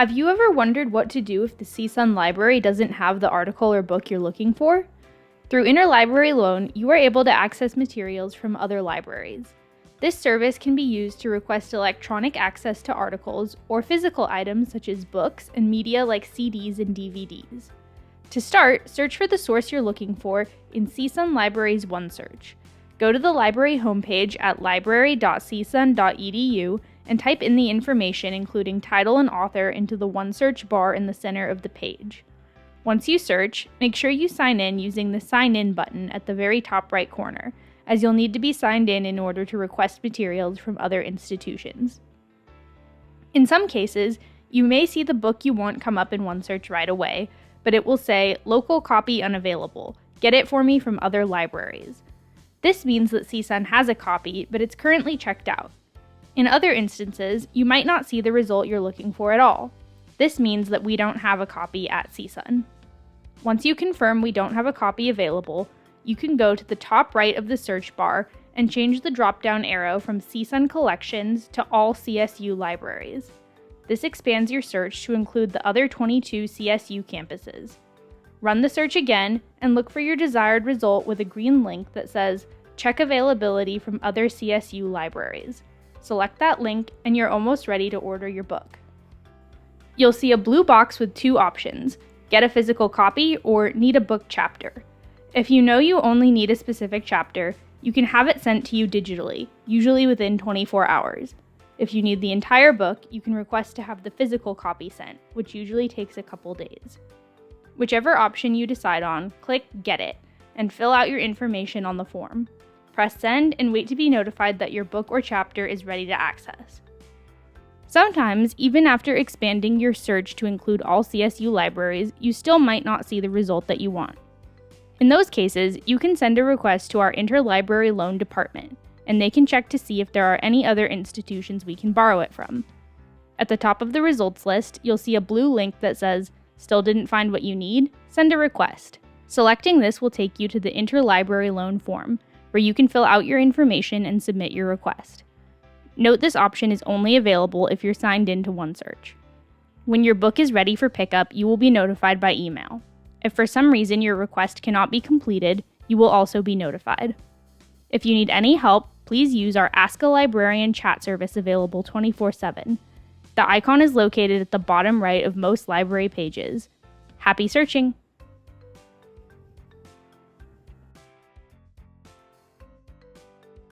Have you ever wondered what to do if the CSUN library doesn't have the article or book you're looking for? Through Interlibrary Loan, you are able to access materials from other libraries. This service can be used to request electronic access to articles or physical items such as books and media like CDs and DVDs. To start, search for the source you're looking for in CSUN Library's OneSearch. Go to the library homepage at library.csun.edu and type in the information including title and author into the OneSearch bar in the center of the page. Once you search, make sure you sign in using the Sign In button at the very top right corner, as you'll need to be signed in order to request materials from other institutions. In some cases, you may see the book you want come up in OneSearch right away, but it will say, "Local copy unavailable. Get it for me from other libraries." This means that CSUN has a copy, but it's currently checked out. In other instances, you might not see the result you're looking for at all. This means that we don't have a copy at CSUN. Once you confirm we don't have a copy available, you can go to the top right of the search bar and change the drop-down arrow from CSUN Collections to All CSU Libraries. This expands your search to include the other 22 CSU campuses. Run the search again and look for your desired result with a green link that says, "Check availability from other CSU libraries." Select that link and you're almost ready to order your book. You'll see a blue box with two options: get a physical copy or need a book chapter. If you know you only need a specific chapter, you can have it sent to you digitally, usually within 24 hours. If you need the entire book, you can request to have the physical copy sent, which usually takes a couple days. Whichever option you decide on, click Get It and fill out your information on the form. Press Send and wait to be notified that your book or chapter is ready to access. Sometimes, even after expanding your search to include all CSU libraries, you still might not see the result that you want. In those cases, you can send a request to our Interlibrary Loan Department, and they can check to see if there are any other institutions we can borrow it from. At the top of the results list, you'll see a blue link that says, "Still didn't find what you need? Send a request." Selecting this will take you to the Interlibrary Loan form, where you can fill out your information and submit your request. Note this option is only available if you're signed into OneSearch. When your book is ready for pickup, you will be notified by email. If for some reason your request cannot be completed, you will also be notified. If you need any help, please use our Ask a Librarian chat service available 24/7. The icon is located at the bottom right of most library pages. Happy searching!